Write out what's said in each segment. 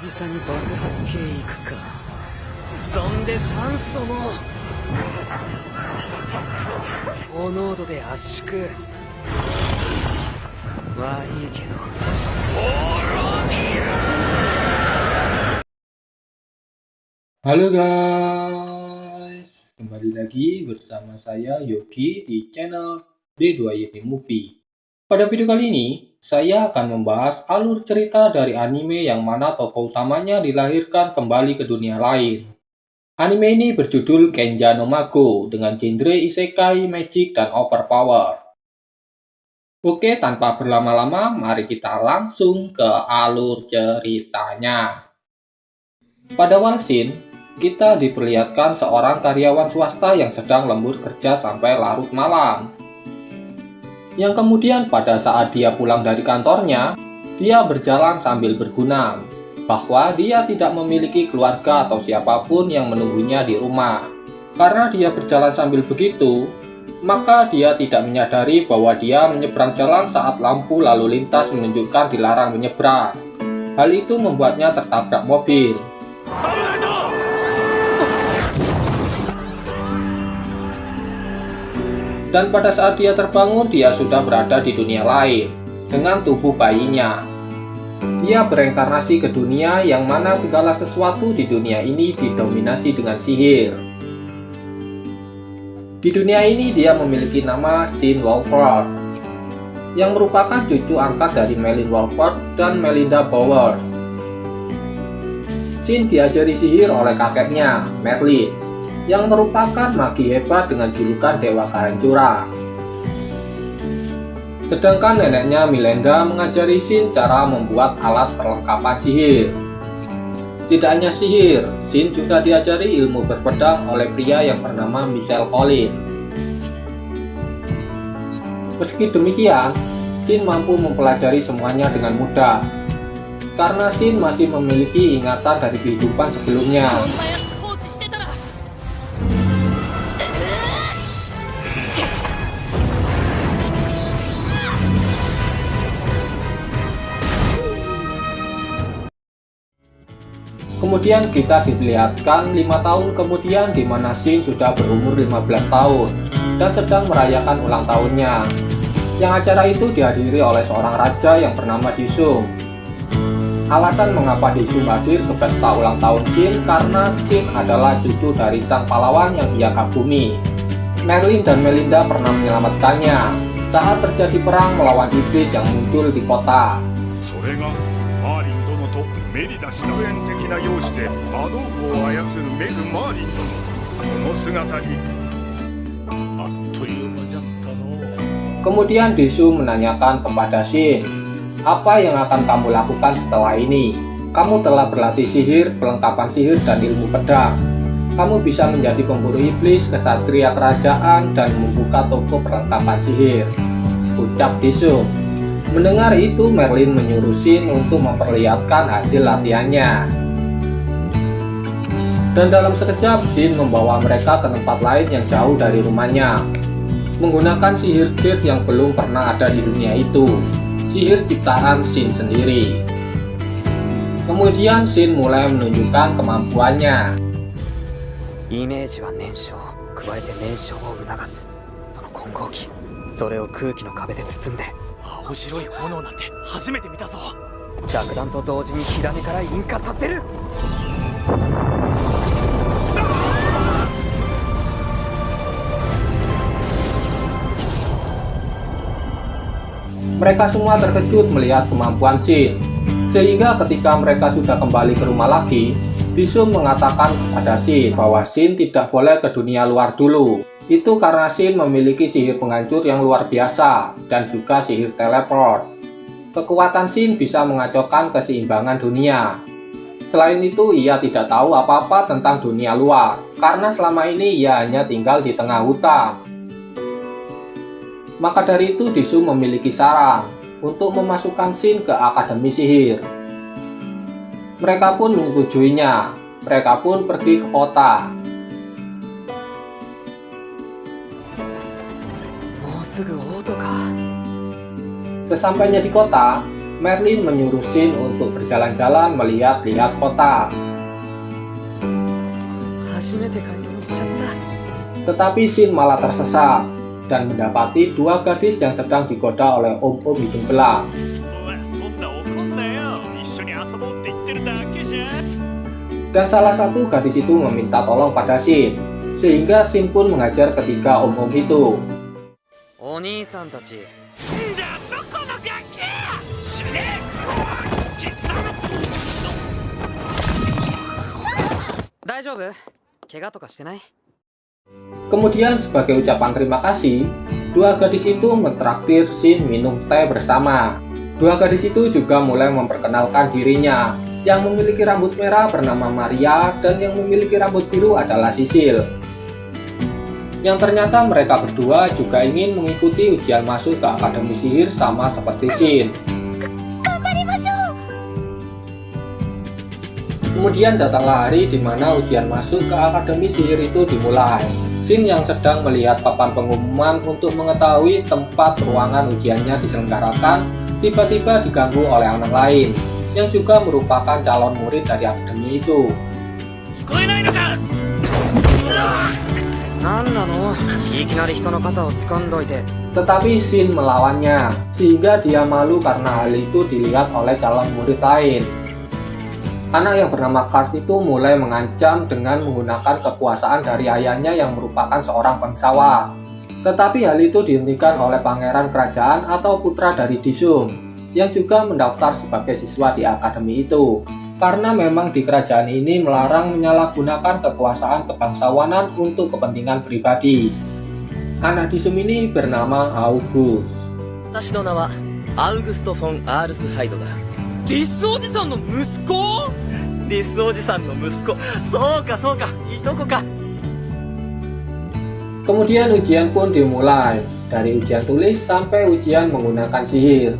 々に爆発系いくか。そんで酸素も高濃度で圧縮。まあいいけど。Halo guys, kembali lagi bersama saya Yogi di channel D2YT Movie. Pada video kali ini, saya akan membahas alur cerita dari anime yang mana tokoh utamanya dilahirkan kembali ke dunia lain. Anime ini berjudul Kenja no Mago dengan genre isekai, magic, dan overpower. Oke, tanpa berlama-lama, mari kita langsung ke alur ceritanya. Pada awal scene, kita diperlihatkan seorang karyawan swasta yang sedang lembur kerja sampai larut malam. Yang kemudian pada saat dia pulang dari kantornya, dia berjalan sambil bergumam bahwa dia tidak memiliki keluarga atau siapapun yang menunggunya di rumah. Karena dia berjalan sambil begitu, maka dia tidak menyadari bahwa dia menyeberang jalan saat lampu lalu lintas menunjukkan dilarang menyeberang. Hal itu membuatnya tertabrak mobil. Dan pada saat dia terbangun, dia sudah berada di dunia lain dengan tubuh bayinya. Dia bereinkarnasi ke dunia yang mana segala sesuatu di dunia ini didominasi dengan sihir. Di dunia ini dia memiliki nama Shin Wolford, yang merupakan cucu angkat dari Melin Wolford dan Melinda Bauer. Shin diajari sihir oleh kakeknya, Merlin, yang merupakan magi hebat dengan julukan Dewa Kehancuran. Sedangkan neneknya Melinda mengajari Shin cara membuat alat perlengkapan sihir. Tidak hanya sihir, Shin juga diajari ilmu berpedang oleh pria yang bernama Michael Collins. Meski demikian, Shin mampu mempelajari semuanya dengan mudah, karena Shin masih memiliki ingatan dari kehidupan sebelumnya. Kemudian kita diperlihatkan 5 tahun kemudian di mana Shin sudah berumur 15 tahun dan sedang merayakan ulang tahunnya. Yang acara itu dihadiri oleh seorang raja yang bernama Disum. Alasan mengapa Disum hadir ke pesta ulang tahun Shin karena Shin adalah cucu dari sang pahlawan yang ia kagumi. Merlin dan Melinda pernah menyelamatkannya saat terjadi perang melawan iblis yang muncul di kota. Kemudian Disum menanyakan kepada Shin, apa yang akan kamu lakukan setelah ini? Kamu telah berlatih sihir, perlengkapan sihir, dan ilmu pedang. Kamu bisa menjadi pemburu iblis, kesatria kerajaan, dan membuka toko perlengkapan sihir, ucap Disum. Mendengar itu, Merlin menyuruh Shin untuk memperlihatkan hasil latihannya. Dan dalam sekejap, Shin membawa mereka ke tempat lain yang jauh dari rumahnya, menggunakan sihir gate yang belum pernah ada di dunia itu, sihir ciptaan Shin sendiri. Kemudian Shin mulai menunjukkan kemampuannya. イメージは燃焼、加えて燃焼を促す。その混合機、それを空気の壁で包んで。青白い炎なんて初めて見たぞ。着弾と同時に火種から引火させる。Mereka semua terkejut melihat kemampuan Shin, sehingga ketika mereka sudah kembali ke rumah lagi, Disum mengatakan kepada Shin bahwa Shin tidak boleh ke dunia luar dulu. Itu karena Shin memiliki sihir penghancur yang luar biasa dan juga sihir teleport. Kekuatan Shin bisa mengacaukan keseimbangan dunia. Selain itu, ia tidak tahu apa-apa tentang dunia luar, karena selama ini ia hanya tinggal di tengah hutan. Maka dari itu Disum memiliki saran untuk memasukkan Shin ke Akademi Sihir. Mereka pun menyetujuinya. Mereka pun pergi ke kota. Sesampainya di kota, Merlin menyuruh Shin untuk berjalan-jalan melihat-lihat kota. Tetapi Shin malah tersesat dan mendapati dua gadis yang sedang digoda oleh om-om hidung belang. Dan salah satu gadis itu meminta tolong pada Shin, sehingga Shin pun mengajar ketiga om-om itu. Kemudian sebagai ucapan terima kasih, dua gadis itu mentraktir Shin minum teh bersama. Dua gadis itu juga mulai memperkenalkan dirinya. Yang memiliki rambut merah bernama Maria dan yang memiliki rambut biru adalah Sisil. Yang ternyata mereka berdua juga ingin mengikuti ujian masuk ke Akademi Sihir sama seperti Shin. Kemudian datanglah hari di mana ujian masuk ke Akademi Sihir itu dimulai. Shin yang sedang melihat papan pengumuman untuk mengetahui tempat ruangan ujiannya diselenggarakan, tiba-tiba diganggu oleh anak lain, yang juga merupakan calon murid dari akademi itu. Tetapi Shin melawannya, sehingga dia malu karena hal itu dilihat oleh calon murid lain. Anak yang bernama Card itu mulai mengancam dengan menggunakan kekuasaan dari ayahnya yang merupakan seorang bangsawan. Tetapi hal itu dihentikan oleh pangeran kerajaan atau putra dari Disum, yang juga mendaftar sebagai siswa di akademi itu, karena memang di kerajaan ini melarang menyalahgunakan kekuasaan kebangsawanan untuk kepentingan pribadi. Anak Disum ini bernama August. Kemudian ujian pun dimulai, dari ujian tulis sampai ujian menggunakan sihir.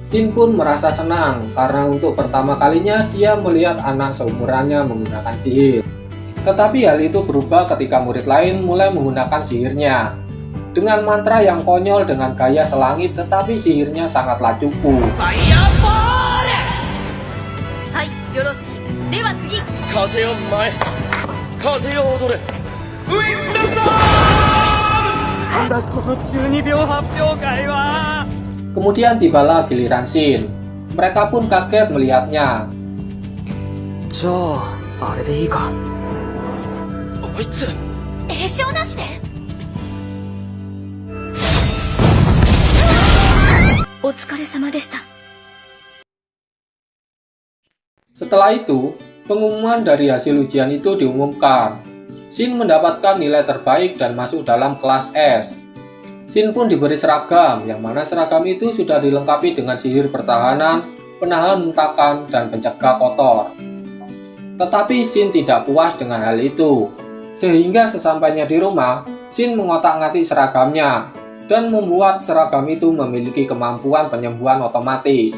Shin pun merasa senang karena untuk pertama kalinya dia melihat anak seumurannya menggunakan sihir. Tetapi hal itu berubah ketika murid lain mulai menggunakan sihirnya. Dengan mantra yang konyol dengan gaya selangit, tetapi sihirnya sangatlah cupu. Kemudian tibalah giliran Shin. Mereka pun kaget melihatnya. Setelah itu, pengumuman dari hasil ujian itu diumumkan. Shin mendapatkan nilai terbaik dan masuk dalam kelas S. Shin pun diberi seragam, yang mana seragam itu sudah dilengkapi dengan sihir pertahanan, penahan hentakan, dan pencegah kotor. Tetapi Shin tidak puas dengan hal itu, sehingga sesampainya di rumah, Shin mengotak-ngatik seragamnya, dan membuat seragam itu memiliki kemampuan penyembuhan otomatis.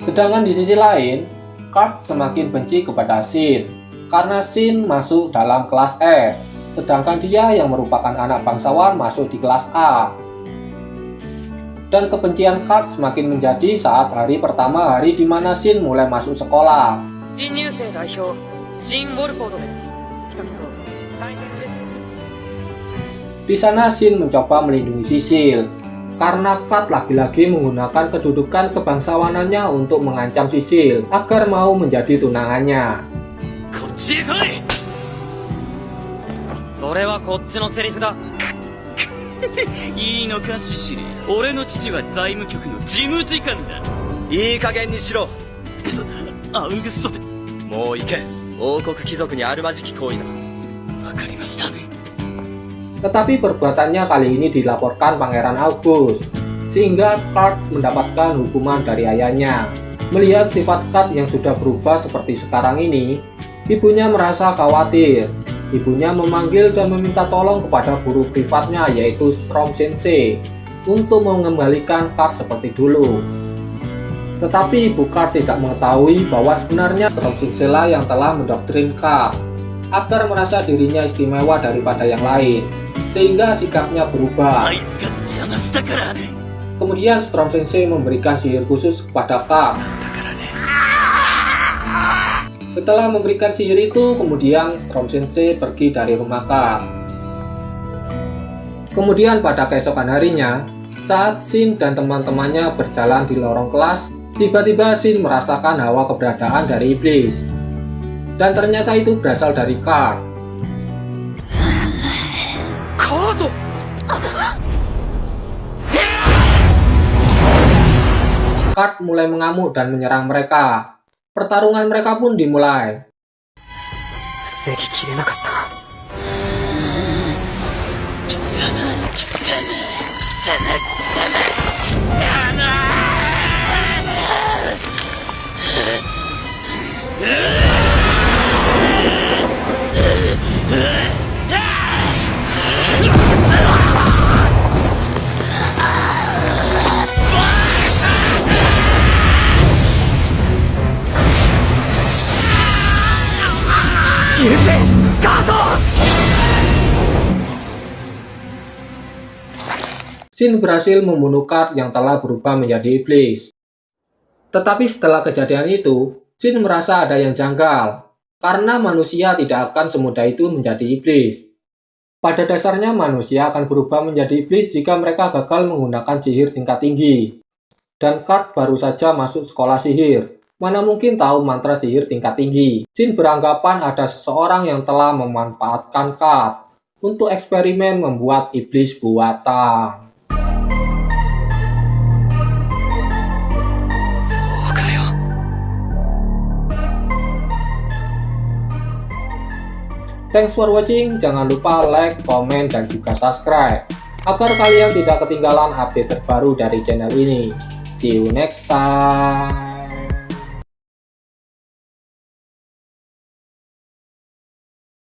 Sedangkan di sisi lain, Card semakin benci kepada Shin karena Shin masuk dalam kelas S, sedangkan dia yang merupakan anak bangsawan masuk di kelas A. Dan kebencian Card semakin menjadi saat hari pertama di mana Shin mulai masuk sekolah. Di sana Shin mencoba melindungi Sisil, karena Card lagi-lagi menggunakan kedudukan kebangsawanannya untuk mengancam Sisil agar mau menjadi tunangannya. Tetapi perbuatannya kali ini dilaporkan Pangeran August, sehingga Card mendapatkan hukuman dari ayahnya. Melihat sifat Card yang sudah berubah seperti sekarang ini, ibunya merasa khawatir. Ibunya memanggil dan meminta tolong kepada guru privatnya, yaitu Storm Sensei, untuk mengembalikan Card seperti dulu. Tetapi Ibu Card tidak mengetahui bahwa sebenarnya Storm Sensei lah yang telah mendoktrin Card agar merasa dirinya istimewa daripada yang lain, sehingga sikapnya berubah. Kemudian Storm Sensei memberikan sihir khusus kepada Card. Setelah memberikan sihir itu, kemudian Storm Sensei pergi dari rumah Card. Kemudian pada keesokan harinya, saat Shin dan teman-temannya berjalan di lorong kelas, tiba-tiba Shin merasakan hawa keberadaan dari iblis. Dan ternyata itu berasal dari Card. Card mulai mengamuk dan menyerang mereka. Pertarungan mereka pun dimulai. 防ぎきれなかった。 Shin berhasil membunuh Card yang telah berubah menjadi iblis. Tetapi setelah kejadian itu, Shin merasa ada yang janggal, karena manusia tidak akan semudah itu menjadi iblis. Pada dasarnya manusia akan berubah menjadi iblis jika mereka gagal menggunakan sihir tingkat tinggi. Dan Card baru saja masuk sekolah sihir, mana mungkin tahu mantra sihir tingkat tinggi. Shin beranggapan ada seseorang yang telah memanfaatkan Card untuk eksperimen membuat iblis buatan. Thanks for watching, jangan lupa like, komen, dan juga subscribe agar kalian tidak ketinggalan update terbaru dari channel ini. See you next time.